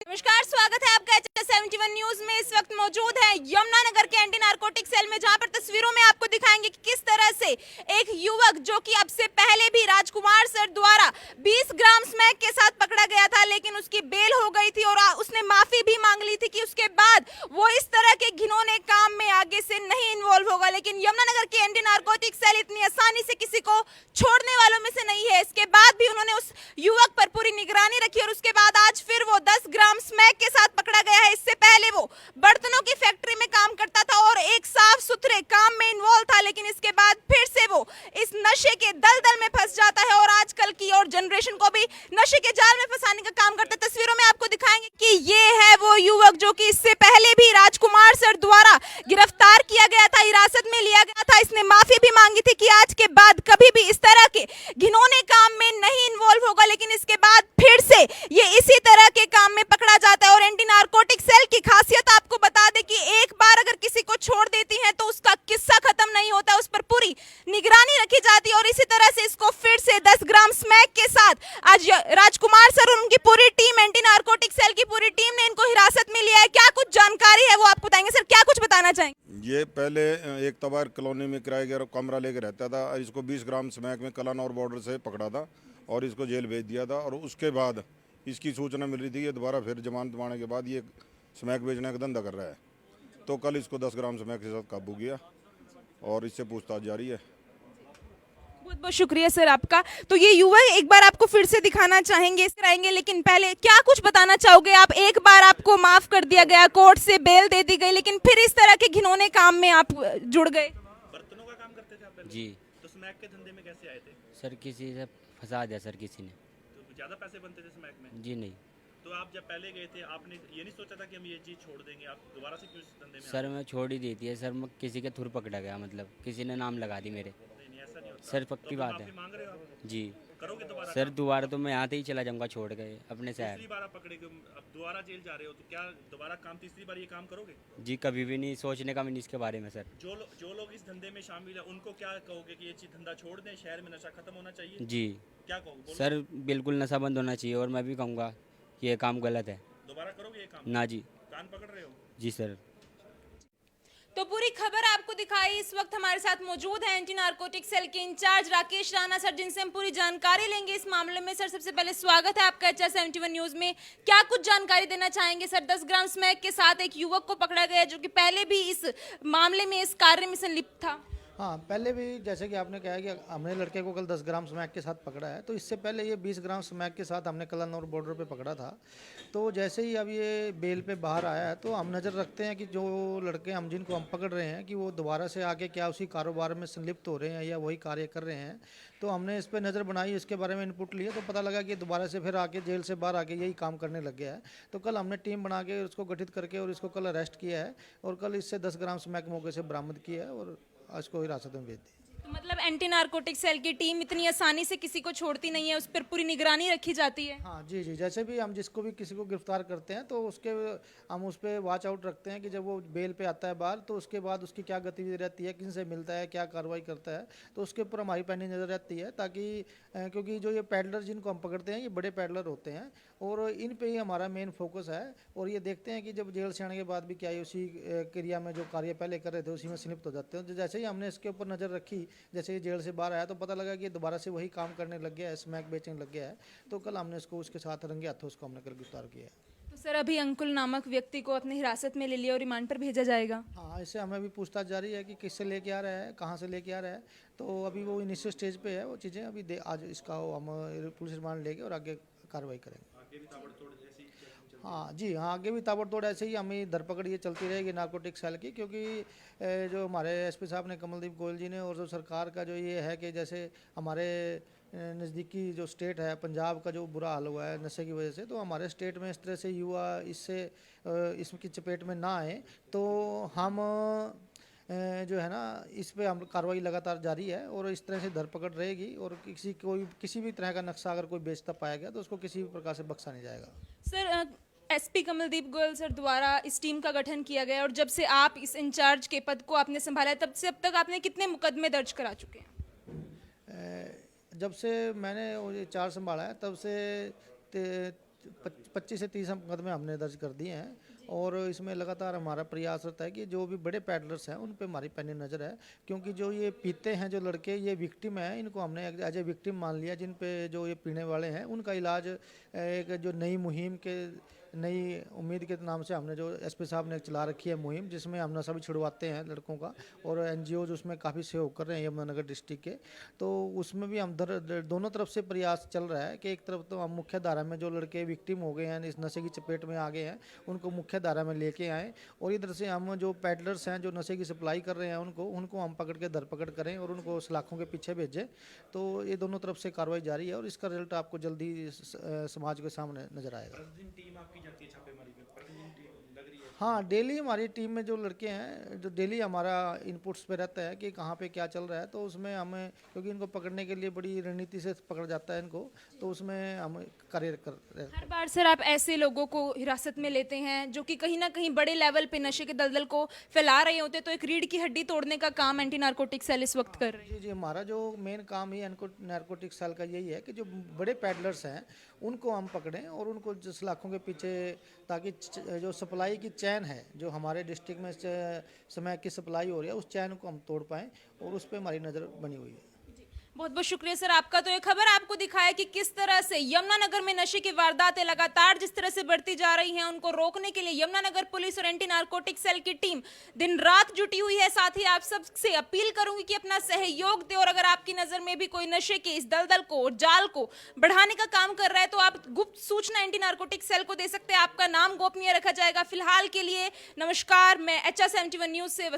नमस्कार, स्वागत है आपका एच71 न्यूज में। इस वक्त मौजूद है यमुनानगर के एंटी नारकोटिक सेल में, जहां पर तस्वीरों में आपको दिखाएंगे कि किस तरह से एक युवक जो कि अब से पहले भी राजकुमार सर द्वारा 20 ग्राम स्मैक के साथ पकड़ा गया था, लेकिन उसकी बेल हो गई थी और उसने माफी भी मांग ली थी कि उसके बाद वो इस तरह के घिनौने काम में आगे से नहीं इन्वॉल्व होगा। लेकिन यमुनानगर के एंटी नारकोटिक सेल इतनी आसानी से किसी को छोड़ने वालों में से नहीं है। इसके बाद भी उन्होंने उस युवक पर पूरी निगरानी रखी और उसके बाद आज फिर वो 10 ग्राम स्मैक के साथ पकड़ा गया है। इससे पहले वो बर्तनों की फैक्ट्री में काम करता था और एक साफ सुथरे काम में इन्वॉल्व था, लेकिन इसके बाद फिर से वो इस नशे के दलदल में फंस जाता है और आजकल की और जनरेशन को भी नशे के जाल में फंसाने का काम करता है। तस्वीरों में आपको दिखाएंगे कि ये है वो युवक जो कि इससे पहले भी राजकुमार सर द्वारा गिरफ्तार किया गया था, हिरासत में लिया गया था। इसने माफी भी मांगी थी कि आज के बाद कभी भी इस तरह के घिनौने काम में नहीं इन्वॉल्व होगा, लेकिन इसके बाद फिर से ये इसी तरह के काम में पकड़ा जाता है। और एंटी नारकोटिक सेल की खासियत आपको बता दें कि एक बार अगर किसी को छोड़ देती है तो उसका किस्सा खत्म नहीं होता, उस पर पूरी निगरानी रखी जाती है। और इसी तरह से इसको फिर से 10 ग्राम स्मैक के साथ आज राजकुमार सर और उनकी पूरी टीम, एंटी नारकोटिक सेल की पूरी टीम ने इनको हिरासत में लिया है। क्या कुछ जानकारी है वो आपको बताएंगे। सर, क्या कुछ बताना चाहेंगे? ये पहले एक तबार कॉलोनी में किराए का कमरा लेकर रहता था। इसको 20 ग्राम स्मैक में कलानौर बॉर्डर से पकड़ा था और इसको जेल भेज दिया था। और उसके बाद इसकी सूचना मिल रही थी कि दोबारा फिर जमानत पाने के बाद ये स्मैक बेचने का धंधा कर रहा है। तो कल इसको 10 ग्राम स्मैक के साथ काबू किया और इससे पूछताछ जारी है। बहुत बहुत शुक्रिया सर आपका। तो ये युवक एक बार आपको फिर से दिखाना चाहेंगे, कराएंगे, लेकिन पहले क्या कुछ बताना चाहोगे आप? एक बार आपको माफ कर दिया गया, कोर्ट से बेल दे दी गई, लेकिन फिर इस तरह के घिनौने काम में आप जुड़ गए। बर्तनों का काम करते थे आप पहले? जी तो स्मैक के धंधे में कैसे आए थे? सर, किसी से फंसा दिया सर किसी ने। तो ज़्यादा पैसे बनते थे स्मैक में? जी नहीं तो आप जब पहले गए थे आपने ये नहीं सोचा था कि हम ये चीज़ छोड़ देंगे? आप दोबारा से क्यों इस धंधे में सर, मैं छोड़ ही दी थी सर। मैं किसी के थ्रू पकड़ा गया, मतलब किसी ने नाम लगा दी मेरे। नहीं ऐसा नहीं होता। सर तो पक्की अभी बात माफी है। मांग रहे हो आप? जी करोगे दोबारा? सर, दोबारा तो मैं यहाँ से ही चला जाऊँगा छोड़ गए अपने तीसरी शहर। बार आप पकड़े गए, अब दोबारा जेल जा रहे हो, तो क्या दोबारा काम तीसरी बार ये काम करोगे? जी कभी भी नहीं, सोचने का भी नहीं इसके बारे में सर। जो लोग इस धंधे में शामिल है उनको क्या कहोगे कि ये चीज़ धंधा छोड़ दें, शहर में नशा खत्म होना चाहिए? जी क्या कहोगे, बोलो। सर, बिल्कुल नशा बंद होना चाहिए और मैं भी कहूँगा कि ये काम गलत है। दोबारा करोगे ये काम? ना जी। कान पकड़ रहे हो? जी सर। तो पूरी खबर आपको दिखाई। इस वक्त हमारे साथ मौजूद हैं एंटी नारकोटिक सेल के इंचार्ज राकेश राणा सर, जिनसे हम पूरी जानकारी लेंगे इस मामले में। सर, सबसे पहले स्वागत है आपका एच71 न्यूज में। क्या कुछ जानकारी देना चाहेंगे सर? 10 ग्राम स्मैक के साथ एक युवक को पकड़ा गया जो कि पहले भी इस मामले में, इस कार्य में संलिप्त था। हाँ, पहले भी जैसे कि आपने कहा कि हमने लड़के को कल 10 ग्राम स्मैक के साथ पकड़ा है, तो इससे पहले ये 20 ग्राम स्मैक के साथ हमने कलानौर बॉर्डर पे पकड़ा था। तो जैसे ही अब ये बेल पे बाहर आया है तो हम नज़र रखते हैं कि जो लड़के हम जिनको हम पकड़ रहे हैं कि वो दोबारा से आके क्या उसी कारोबार में संलिप्त हो रहे हैं या वही कार्य कर रहे हैं। तो हमने इस पर नज़र बनाई, इसके बारे में इनपुट लिए, तो पता लगा कि दोबारा से फिर आके जेल से बाहर आके यही काम करने लग गया है। तो कल हमने टीम बना के उसको गठित करके और इसको कल अरेस्ट किया है और कल इससे 10 ग्राम स्मैक मौके से बरामद किया है और आज को हिरासत में भेज दी। तो मतलब एंटी नारकोटिक सेल की टीम इतनी आसानी से किसी को छोड़ती नहीं है, उस पर पूरी निगरानी रखी जाती है। हाँ जी जी, जैसे भी हम जिसको भी किसी को गिरफ्तार करते हैं तो उसके हम उस पर वॉच आउट रखते हैं कि जब वो बेल पे आता है बाहर तो उसके बाद उसकी क्या गतिविधि रहती है, किन से मिलता है, क्या कार्रवाई करता है, तो उसके ऊपर हमारी पैनी नज़र रहती है। ताकि क्योंकि जो ये पैडलर जिनको हम पकड़ते हैं ये बड़े पैडलर होते हैं और इन पे ही हमारा मेन फोकस है। और ये देखते हैं कि जब जेल से आने के बाद भी क्या ये उसी क्रिया में जो कार्य पहले कर रहे थे उसी में संलिप्त हो जाते हैं। तो जैसे ही हमने इसके ऊपर नज़र रखी, जैसे ही जेल से बाहर आया तो पता लगा कि दोबारा से वही काम करने लग गया है, स्मैक बेचने लग गया है। तो कल हमने इसको उसके साथ रंगे हाथों उसको हमने कल गिरफ्तार किया है। तो सर, अभी अंकुल नामक व्यक्ति को अपनी हिरासत में ले लिया और रिमांड पर भेजा जाएगा। हाँ, इससे हमें भी पूछताछ जारी है कि किससे लेके आ रहा है, कहाँ से लेके आ रहा है। तो अभी वो इनिशियल स्टेज पे है, वो चीज़ें अभी आज इसका हम पुलिस रिमांड लेके और आगे कार्रवाई करेंगे। हाँ जी, हाँ, आगे भी ताबड़तोड़ ऐसे ही हमें धरपकड़ ये चलती रहेगी नारकोटिक सेल की। क्योंकि जो हमारे एसपी साहब ने, कमलदीप गोयल जी ने, और जो सरकार का जो ये है कि जैसे हमारे नज़दीकी जो स्टेट है पंजाब का जो बुरा हाल हुआ है नशे की वजह से, तो हमारे स्टेट में इस तरह से युवा इसकी चपेट में ना आए, तो हम जो है ना इस पे हम कार्रवाई लगातार जारी है और इस तरह से धरपकड़ रहेगी। और किसी भी तरह का नक्शा अगर कोई बेचता पाया गया तो उसको किसी भी प्रकार से बख्शा नहीं जाएगा। Sir, SP Kamaldeep Goyal sir द्वारा इस टीम का गठन किया गया और जब से आप इस इंचार्ज के पद को आपने संभाला है तब से अब तक आपने कितने मुकदमे दर्ज करा चुके हैं? जब से मैंने वो ये चार्ज संभाला है तब से 25 से 30 मुकदमे हमने दर्ज कर दिए हैं और इसमें लगातार हमारा प्रयास रहता है कि जो भी बड़े पैडलर्स हैं उन पे हमारी पैनी नज़र है, क्योंकि जो ये पीते हैं जो लड़के, ये विक्टिम हैं, इनको हमने एज ए विक्टिम मान लिया। जिन पे जो ये पीने वाले हैं उनका इलाज एक जो नई मुहिम के, नई उम्मीद के नाम से हमने जो एसपी साहब ने चला रखी है मुहिम, जिसमें हम नशा भी छुड़वाते हैं लड़कों का, और एनजीओज उसमें काफ़ी सहयोग कर रहे हैं यमुनानगर डिस्ट्रिक्ट के। तो उसमें भी हम दोनों तरफ से प्रयास चल रहा है कि एक तरफ तो हम मुख्य धारा में जो लड़के विक्टिम हो गए हैं, इस नशे की चपेट में आ गए हैं, उनको मुख्य धारा में लेके आएँ, और इधर से हम जो पैडलर्स हैं जो नशे की सप्लाई कर रहे हैं उनको हम पकड़ के धरपकड़ करें और उनको सलाखों के पीछे भेजें। तो ये दोनों तरफ से कार्रवाई जारी है और इसका रिजल्ट आपको जल्दी समाज के सामने नजर आएगा। टीम आपकी जाती है छापेमारी में, प्रतिदिन टीम लग रही है? हाँ, डेली हमारी टीम में जो लड़के हैं, जो डेली हमारा इनपुट्स पे रहता है कि कहाँ पे क्या चल रहा है, तो उसमें हमें, क्योंकि इनको पकड़ने के लिए बड़ी रणनीति से पकड़ जाता है इनको, तो उसमें हम कार्य कर रहे हैं। हर बार सर आप ऐसे लोगों को हिरासत में लेते हैं जो कि कहीं ना कहीं बड़े लेवल पे नशे के दलदल को फैला रहे होते, तो एक रीढ़ की हड्डी तोड़ने का काम एंटी नारकोटिक सेल इस वक्त कर रही है। जी जी, हमारा जो मेन काम ही नारकोटिक सेल का यही है कि जो बड़े पैडलर्स हैं उनको हम पकड़ें और उनको जिस लाखों के पीछे, ताकि जो सप्लाई की चैन है जो हमारे डिस्ट्रिक्ट में समय की सप्लाई हो रही है, उस चैन को हम तोड़ पाएँ, और उस पर हमारी नज़र बनी हुई है। बहुत बहुत शुक्रिया सर आपका। तो ये खबर आपको दिखाया कि किस तरह से यमुनानगर में नशे की वारदातें लगातार जिस तरह से बढ़ती जा रही हैं, उनको रोकने के लिए यमुनानगर पुलिस और एंटी नारकोटिक सेल की टीम दिन रात जुटी हुई है। साथ ही आप सबसे अपील करूंगी कि अपना सहयोग दे, और अगर आपकी नजर में भी कोई नशे के इस दलदल को और जाल को बढ़ाने का काम कर रहा है तो आप गुप्त सूचना एंटी नारकोटिक सेल को दे सकते हैं। आपका नाम गोपनीय रखा जाएगा। फिलहाल के लिए नमस्कार, मैं HR 71 न्यूज से